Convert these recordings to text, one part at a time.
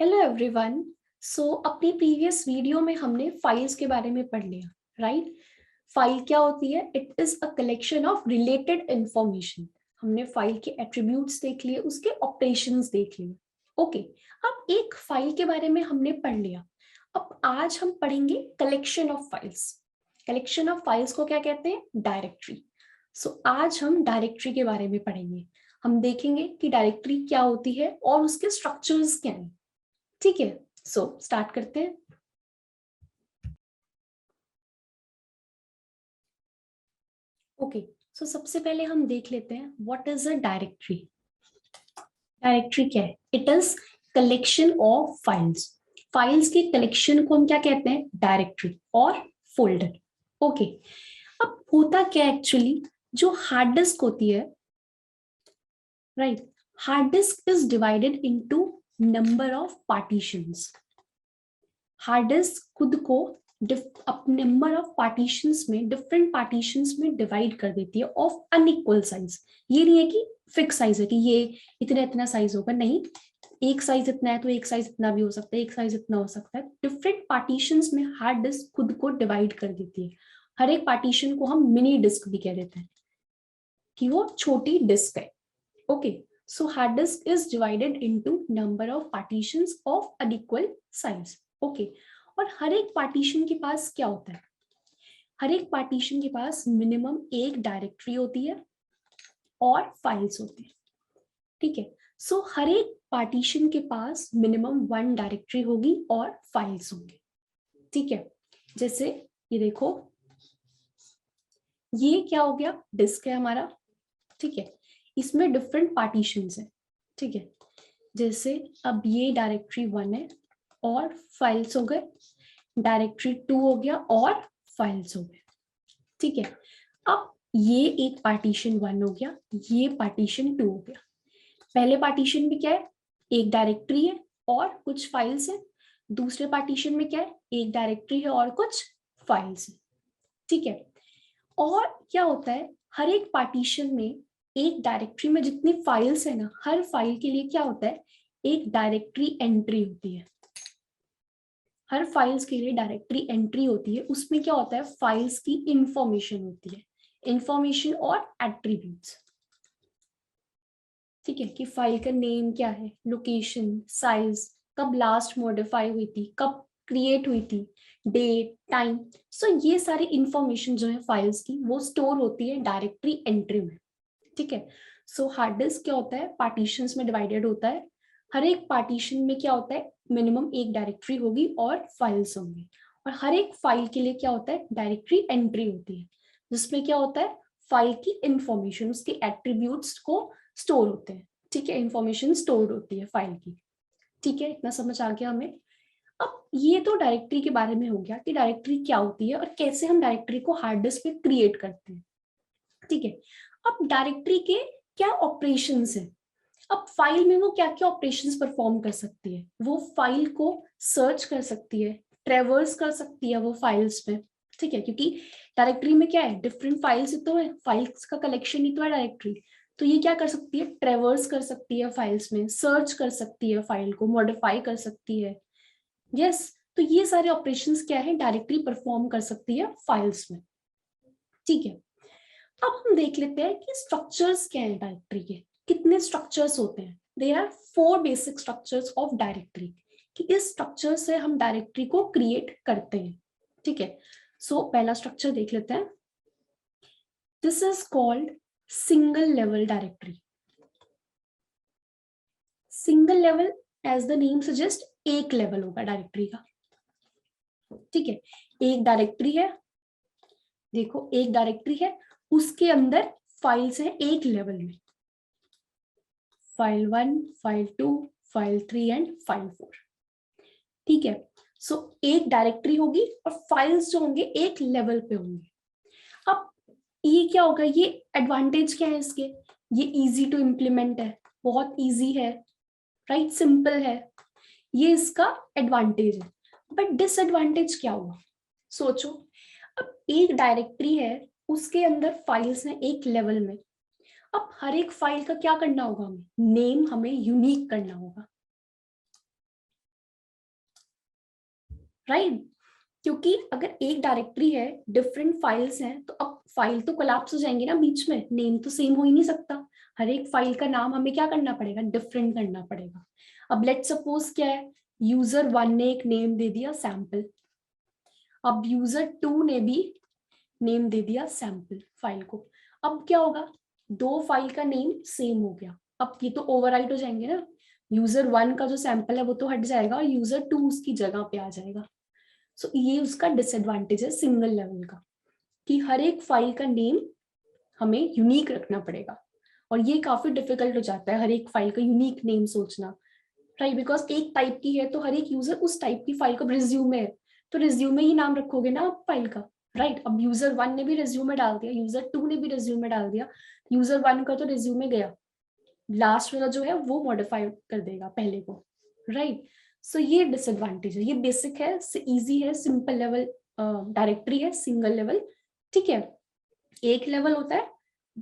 Hello everyone. सो अपनी previous video में हमने फाइल्स के बारे में पढ़ लिया, राइट। फाइल क्या होती है? It is a collection of related information. हमने फाइल के एट्रीब्यूट्स देख लिए, उसके ऑपरेशंस देख लिए। ओके, अब एक फाइल के बारे में हमने पढ़ लिया। अब आज हम पढ़ेंगे collection of files. Collection of files को क्या कहते हैं? डायरेक्टरी। सो आज हम डायरेक्टरी के बारे में पढ़ेंगे। हम देखेंगे कि डायरेक्टरी क्या होती है और उसके स्ट्रक्चर्स क्या हैं। ठीक है, सो स्टार्ट करते हैं। ओके, सो सबसे पहले हम देख लेते हैं what is a directory. Directory क्या है? It is collection of files. Files के कलेक्शन को हम क्या कहते हैं? डायरेक्टरी और फोल्डर। ओके, अब होता क्या एक्चुअली, जो हार्ड डिस्क होती है, right, hard disk is divided into number of partitions. Hard disk खुद को अपने नंबर ऑफ पार्टीशंस में, डिफरेंट पार्टीशंस में डिवाइड कर देती है ऑफ अनइक्वल साइज। ये नहीं है कि फिक्स साइज है कि ये इतना इतना साइज होगा, नहीं। एक साइज इतना है तो एक साइज इतना भी हो सकता है, एक साइज इतना हो सकता है। डिफरेंट पार्टीशंस में हार्ड डिस्क खुद को डिवाइड कर देती है। हर एक पार्टीशन को हम मिनी डिस्क भी कह देते हैं कि वो छोटी डिस्क है। Okay, so hard disk is divided into number of partitions of unequal size. Okay, और हर एक पार्टीशन के पास क्या होता है? हर एक पार्टीशन के पास मिनिमम एक डायरेक्टरी होती है और फाइल्स होती है। ठीक है, सो हर एक पार्टीशन के पास मिनिमम वन डायरेक्टरी होगी और फाइल्स होंगे। ठीक है, जैसे ये देखो, ये क्या हो गया? डिस्क है हमारा। ठीक है, इसमें डिफरेंट पार्टीशंस है। ठीक है, जैसे अब ये डायरेक्टरी वन है और फाइल्स हो गए, डायरेक्टरी टू हो गया और फाइल्स हो गए। ठीक है, अब ये एक पार्टीशन वन हो गया, ये पार्टीशन टू हो गया। पहले पार्टीशन में क्या है? एक डायरेक्टरी है और कुछ फाइल्स है। दूसरे पार्टीशन में क्या है? एक डायरेक्टरी है और कुछ फाइल्स है। ठीक है, और क्या होता है, हर एक पार्टीशन में एक डायरेक्टरी में जितनी फाइल्स है ना, हर फाइल के लिए क्या होता है? एक डायरेक्टरी एंट्री होती है। हर फाइल्स के लिए डायरेक्टरी एंट्री होती है, उसमें क्या होता है? फाइल्स की इंफॉर्मेशन होती है, इंफॉर्मेशन और एट्रीब्यूट्स। ठीक है, कि फाइल का नेम क्या है, लोकेशन, साइज, कब लास्ट मॉडिफाई हुई थी, कब क्रिएट हुई थी, डेट, टाइम। सो ये सारी इंफॉर्मेशन जो है फाइल्स की, वो स्टोर होती है डायरेक्टरी एंट्री में। ठीक है, सो हार्ड डिस्क क्या होता है? पार्टीशंस में डिवाइडेड होता है। हर एक पार्टीशन में क्या होता है? मिनिमम एक डायरेक्टरी होगी और फाइल्स होंगी। और हर एक फाइल के लिए क्या होता है? डायरेक्टरी एंट्री होती है, जिसमें क्या होता है? फाइल की इंफॉर्मेशन, उसके एट्रीब्यूट्स को स्टोर होते हैं। ठीक है, इंफॉर्मेशन स्टोर होती है फाइल की। ठीक है, इतना समझ आ गया हमें। अब ये तो डायरेक्टरी के बारे में हो गया कि डायरेक्टरी क्या होती है और कैसे हम डायरेक्टरी को हार्ड डिस्क पे क्रिएट करते हैं। ठीक है, अब डायरेक्टरी के क्या ऑपरेशंस है? अब फाइल में वो क्या क्या ऑपरेशंस परफॉर्म कर सकती है? वो फाइल को सर्च कर सकती है, ट्रेवर्स कर सकती है वो फाइल्स में। ठीक है, क्योंकि डायरेक्टरी में क्या है? डिफरेंट फाइल्स ही तो है, फाइल्स का कलेक्शन ही तो है डायरेक्टरी। तो ये क्या कर सकती है? ट्रेवर्स कर सकती है फाइल्स में, सर्च कर सकती है फाइल को, मॉडिफाई कर सकती है। यस, तो ये सारे ऑपरेशंस क्या है? डायरेक्टरी परफॉर्म कर सकती है फाइल्स में। ठीक है, अब हम देख लेते हैं कि स्ट्रक्चर्स क्या है डायरेक्टरी के। कितने स्ट्रक्चर्स होते हैं? There are four basic structures of directory, कि इस स्ट्रक्चर से हम डायरेक्टरी को क्रिएट करते हैं। ठीक है, सो पहला स्ट्रक्चर देख लेते हैं। This is called single level directory. Single level, as the name suggest, एक लेवल होगा डायरेक्टरी का। ठीक है, एक डायरेक्टरी है, देखो एक डायरेक्टरी है, उसके अंदर फाइल्स है एक लेवल में, file one, file two, file three and file four. ठीक है, सो एक डायरेक्टरी होगी और फाइल्स जो होंगे एक लेवल पे होंगे। अब ये क्या होगा? ये एडवांटेज क्या है इसके? ये इजी टू इम्प्लीमेंट है, बहुत इजी है, राइट, सिंपल है। ये इसका एडवांटेज है। बट डिसएडवांटेज क्या हुआ? सोचो, अब एक डायरेक्टरी है, उसके अंदर फाइल्स हैं एक लेवल में। अब हर एक फाइल का क्या करना होगा? हमें नेम, हमें यूनिक करना होगा। राइट। क्योंकि अगर एक डायरेक्टरी है, डिफरेंट फाइल्स हैं, तो अब फाइल तो कोलैप्स हो जाएंगी ना बीच में, नेम तो सेम हो ही नहीं सकता। हर एक फाइल का नाम हमें क्या करना पड़ेगा, डिफरेंट करना पड़ेगा। अब लेट सपोज क्या है, यूजर 1 ने एक नेम दे दिया सैंपल, अब यूजर 2 ने भी नेम दे दिया सैंपल फाइल को। अब क्या होगा, दो फाइल का नेम सेम हो गया, अब ये तो ओवरराइट हो जाएंगे ना, यूजर 1 का जो सैंपल है वो तो हट जाएगा और यूजर 2 उसकी जगह पे आ जाएगा। सो ये उसका डिसएडवांटेज है सिंगल लेवल का, कि हर एक फाइल का नेम हमें यूनिक रखना पड़ेगा, और ये काफी डिफिकल्ट हो जाता है हर एक फाइल का यूनिक नेम सोचना, राइट। बिकॉज एक टाइप की है तो हर एक यूजर उस टाइप की फाइल को, रिज्यूमे है तो रिज्यूमे ही नाम रखोगे ना आप फाइल का, राइट। अब यूजर 1 ने भी रिज्यूमे डाल दिया, यूजर 2 ने भी रिज्यूमे डाल दिया, यूजर 1 का तो रिज्यूमे गया, लास्ट वाला जो है वो मॉडिफाई कर देगा पहले को, राइट। सो ये डिसएडवांटेज है, ये बेसिक है, इजी है, सिंपल लेवल डायरेक्टरी है, सिंगल लेवल, ठीक है। एक लेवल होता है,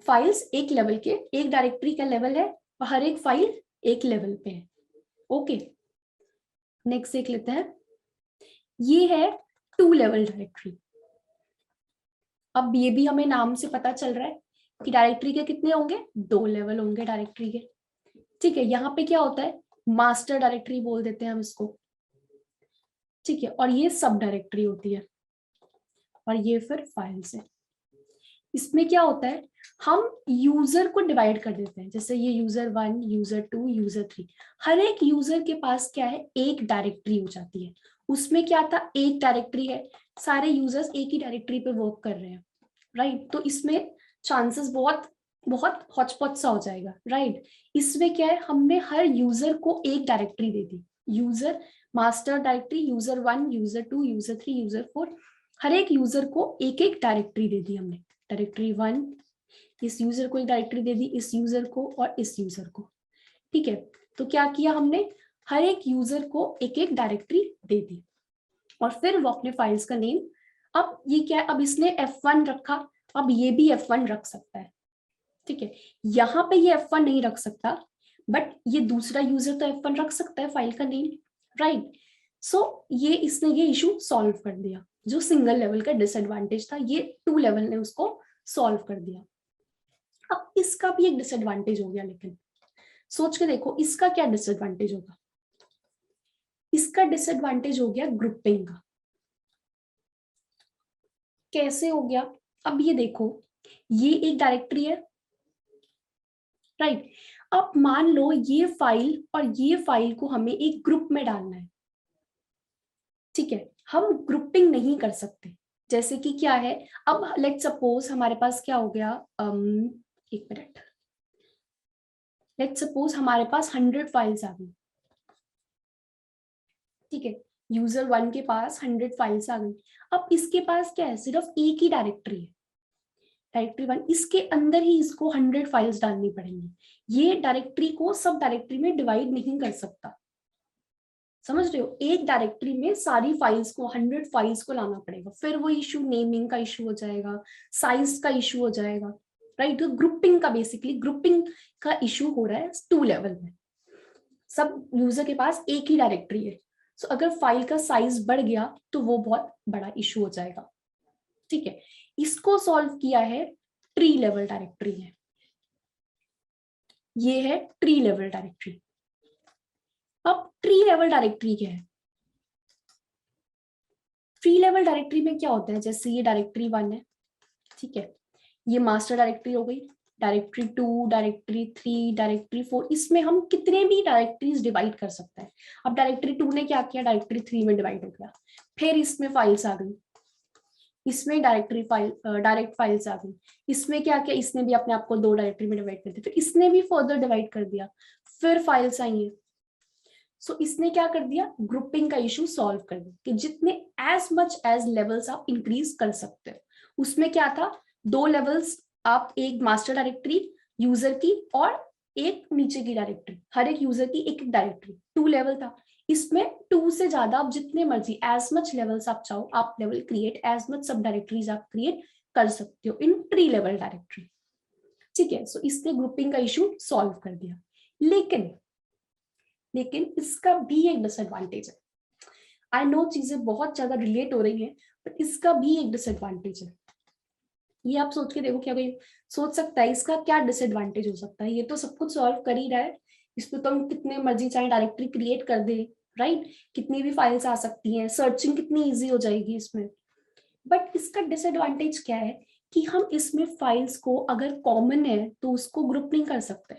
फाइल्स एक लेवल के, एक डायरेक्टरी का लेवल है और हर एक फाइल एक लेवल पे है। ओके, नेक्स्ट देख लेते हैं, ये है 2 लेवल डायरेक्टरी। अब ये भी हमें नाम से पता चल रहा है कि डायरेक्टरी के कितने होंगे, 2 लेवल होंगे डायरेक्टरी के, ठीक है। यहाँ पे क्या होता है, मास्टर डायरेक्टरी बोल देते हैं हम इसको, ठीक है, और ये सब डायरेक्टरी होती है, और ये फिर फाइल्स है। इसमें क्या होता है, हम यूजर को डिवाइड कर देते हैं, जैसे ये यूजर 1, यूजर 2, यूजर 3, हर एक यूजर के पास क्या है, एक डायरेक्टरी हो जाती है। उसमें क्या था, एक डायरेक्टरी है, सारे यूजर्स एक ही डायरेक्टरी पे वर्क कर रहे हैं, राइट। तो इसमें चांसेस बहुत बहुत हॉचपॉच सा हो जाएगा, राइट। इसमें क्या है, हमने हर यूजर को एक डायरेक्टरी दे दी, user master directory, user 1, user 2, user 3, user 4, हर एक यूजर को एक एक डायरेक्टरी दे दी हमने। डायरेक्टरी 1 इस यूजर को एक डायरेक्टरी दे दी, इस यूजर को और इस यूजर को, ठीक है। तो क्या किया हमने, हर एक यूजर को एक एक डायरेक्टरी दे दी, और फिर वो अपने फाइल्स का नेम, अब ये क्या है, अब इसने F1 रखा, अब ये भी F1 रख सकता है, ठीक है। यहाँ पे ये F1 नहीं रख सकता, बट ये दूसरा यूजर तो F1 रख सकता है फाइल का नेम, राइट। सो ये इसने ये इशू सॉल्व कर दिया, जो सिंगल लेवल का डिसएडवांटेज था, ये 2 लेवल ने उसको सॉल्व कर दिया। अब इसका भी एक डिसएडवांटेज हो गया, लेकिन सोच के देखो इसका क्या डिसएडवांटेज होगा, इसका डिसएडवांटेज हो गया ग्रुपिंग का। कैसे हो गया, अब ये देखो, ये एक डायरेक्टरी है, राइट। अब मान लो ये फाइल और ये फाइल को हमें एक ग्रुप में डालना है, ठीक है। हम ग्रुपिंग नहीं कर सकते, जैसे कि क्या है, अब लेट सपोज हमारे पास क्या हो गया, एक मिनट, लेट सपोज हमारे पास 100 फाइल्स आ गई, ठीक है। यूजर 1 के पास 100 फाइल्स आ गई, अब इसके पास क्या है, सिर्फ एक ही डायरेक्टरी है, डायरेक्टरी 1, इसके अंदर ही इसको 100 फाइल्स डालनी पड़ेंगी, ये डायरेक्टरी को सब डायरेक्टरी में डिवाइड नहीं कर सकता, समझ रहे हो, एक डायरेक्टरी में सारी फाइल्स को, 100 फाइल्स को लाना पड़ेगा, फिर वो इशू, नेमिंग का इशू हो जाएगा, साइज का इशू हो जाएगा, राइट। तो ग्रुपिंग का, बेसिकली ग्रुपिंग का इशू हो रहा है 2 लेवल में, सब यूजर के पास एक ही डायरेक्टरी है, सो अगर फाइल का साइज बढ़ गया तो वो बहुत बड़ा इशू हो जाएगा, ठीक है। इसको सॉल्व किया है ट्री लेवल डायरेक्टरी है, ये है ट्री लेवल डायरेक्टरी। अब ट्री लेवल डायरेक्टरी क्या है, ट्री लेवल डायरेक्टरी में क्या होता है, जैसे ये डायरेक्टरी 1 है, ठीक है, ये मास्टर डायरेक्टरी हो गई, डायरेक्टरी 2, डायरेक्टरी 3, डायरेक्टरी 4, इसमें हम कितने भी डायरेक्टरीज डिवाइड कर सकते हैं। अब डायरेक्टरी 2 ने क्या किया, डायरेक्टरी 3 में डिवाइड हो गया, फिर इसमें फाइल्स आ गई, इसमें डायरेक्टरी फाइल, डायरेक्ट फाइल्स आ गई, इसमें क्या किया, इसने भी अपने आप को 2 डायरेक्टरी में डिवाइड कर दिया, फिर इसने भी फर्दर डिवाइड कर दिया, फिर फाइल्स आई है। सो इसने क्या कर दिया, ग्रुपिंग का इशू सॉल्व कर दिया, कि जितने एज मच एज लेवल्स आप इंक्रीज कर सकते हो। उसमें क्या था, 2 लेवल्स, आप एक मास्टर डायरेक्टरी यूजर की और एक नीचे की डायरेक्टरी, हर एक यूजर की एक एक डायरेक्टरी, 2 लेवल था। इसमें 2 से ज्यादा आप जितने मर्जी एज मच लेवल्स आप चाहो, आप लेवल क्रिएट, एज मच सब डायरेक्टरीज आप क्रिएट कर सकते हो इन ट्री लेवल डायरेक्टरी, ठीक है। सो इसने ग्रुपिंग का इशू सॉल्व कर दिया, लेकिन लेकिन इसका भी एक डिसएडवांटेज है। आई नो चीजें बहुत ज्यादा रिलेट हो रही हैं, बट इसका भी एक डिसएडवांटेज है। ये आप सोच के देखो, क्या कोई सोच सकता है इसका क्या डिसएडवांटेज हो सकता है? ये तो सब कुछ सॉल्व कर ही रहा है, इस पे तो हम कितने मर्जी चाहे डायरेक्टरी क्रिएट कर दे, राइट? कितनी भी फाइल्स आ सकती हैं, सर्चिंग कितनी इजी हो जाएगी इसमें। बट इसका डिसएडवांटेज क्या है कि हम इसमें फाइल्स को अगर कॉमन है तो उसको ग्रुप नहीं कर सकते,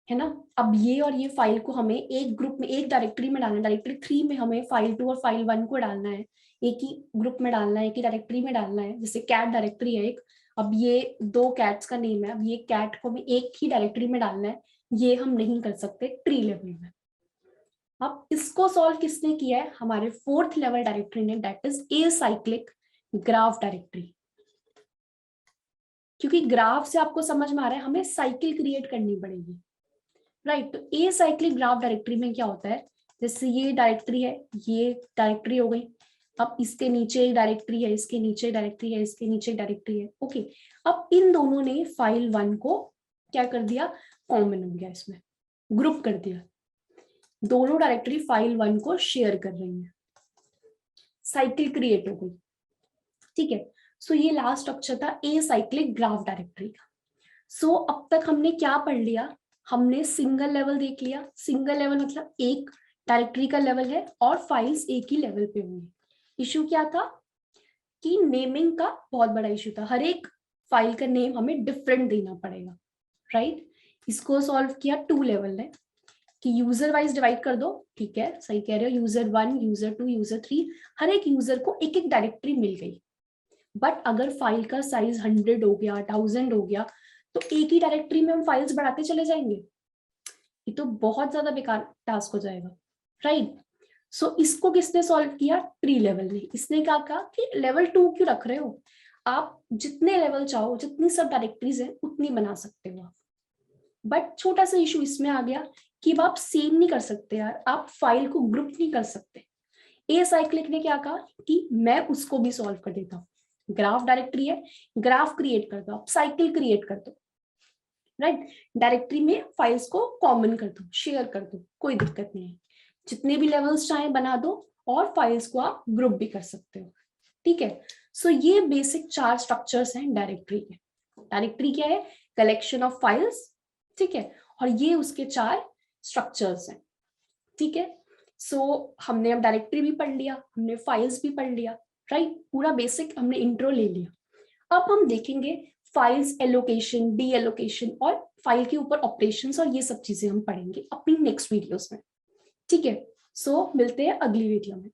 है ना? अब ये और ये फाइल को हमें एक ग्रुप में, एक डायरेक्टरी में डालना है, डायरेक्टरी 3 में हमें फाइल 2 और फाइल 1 को डालना है, एक ही ग्रुप में डालना है, एक ही डायरेक्टरी में डालना है। जैसे कैट डायरेक्टरी है एक, अब ये 2 कैट्स का नेम है, अब ये कैट को भी एक ही डायरेक्टरी में डालना है, ये हम नहीं कर सकते ट्री लेवल में। अब इसको सॉल्व किसने किया है? हमारे 4th लेवल डायरेक्टरी ने, that is acyclic graph directory. क्योंकि ग्राफ से आपको समझ में आ रहा है हमें साइकिल क्रिएट करनी पड़ेगी, राइट? तो एसाइक्लिक ग्राफ डायरेक्टरी में क्या होता है, जैसे ये डायरेक्टरी है, ये डायरेक्टरी हो गई, अब इसके नीचे एक डायरेक्टरी है, इसके नीचे डायरेक्टरी है, इसके नीचे डायरेक्टरी है, ओके। अब इन दोनों ने फाइल 1 को क्या कर दिया, कॉमन हो गया, इसमें ग्रुप कर दिया, दोनों डायरेक्टरी फाइल 1 को शेयर कर रही है, साइकिल क्रिएट हो गई, ठीक है। सो ये लास्ट स्ट्रक्चर था एसाइक्लिक ग्राफ डायरेक्टरी का। सो अब तक हमने क्या पढ़ लिया, हमने सिंगल लेवल देख लिया। सिंगल लेवल मतलब एक डायरेक्टरी का लेवल है और फाइल्स एक ही लेवल पे होंगी। इशू क्या था कि नेमिंग का बहुत बड़ा इशू था, हर एक फाइल का नेम हमें डिफरेंट देना पड़ेगा, राइट? इसको सॉल्व किया 2 लेवल ने कि यूजर वाइज डिवाइड कर दो, ठीक है, सही कह रहे हो, यूजर 1, यूजर 2, यूजर 3, हर एक यूजर को एक एक डायरेक्टरी मिल गई। बट अगर फाइल का साइज 100 हो गया, 1000 हो गया, तो एक ही डायरेक्टरी में हम फाइल्स बढ़ाते चले जाएंगे, ये तो बहुत ज्यादा बेकार टास्क हो जाएगा, राइट? सो इसको किसने सॉल्व किया? ट्री लेवल ने। इसने क्या कहा कि लेवल 2 क्यों रख रहे हो, आप जितने लेवल चाहो, जितनी सब डायरेक्टरीज है उतनी बना सकते हो आप। बट छोटा सा इशू इसमें आ गया कि अब आप सेम नहीं कर सकते यार, आप फाइल को ग्रुप नहीं कर सकते। एसाइक्लिक ने क्या कहा कि मैं उसको भी सॉल्व कर देता हूँ, ग्राफ डायरेक्टरी है, ग्राफ क्रिएट कर दो, आप साइकिल क्रिएट कर दो, राइट? डायरेक्टरी में फाइल्स को कॉमन कर दो, शेयर कर दो, कोई दिक्कत नहीं है, जितने भी लेवल्स चाहे बना दो और फाइल्स को आप ग्रुप भी कर सकते हो, ठीक है। सो ये बेसिक 4 स्ट्रक्चर्स हैं डायरेक्टरी के। डायरेक्टरी क्या है? कलेक्शन ऑफ फाइल्स, ठीक है, और ये उसके 4 स्ट्रक्चर्स हैं, ठीक है। सो हमने अब डायरेक्टरी भी पढ़ लिया, हमने फाइल्स भी पढ़ लिया, राइट? पूरा बेसिक हमने इंट्रो ले लिया। अब हम देखेंगे फाइल्स एलोकेशन, डी एलोकेशन और फाइल के ऊपर ऑपरेशंस, और ये सब चीजें हम पढ़ेंगे अपनी नेक्स्ट वीडियोस में, ठीक है। सो मिलते हैं अगली वीडियो में।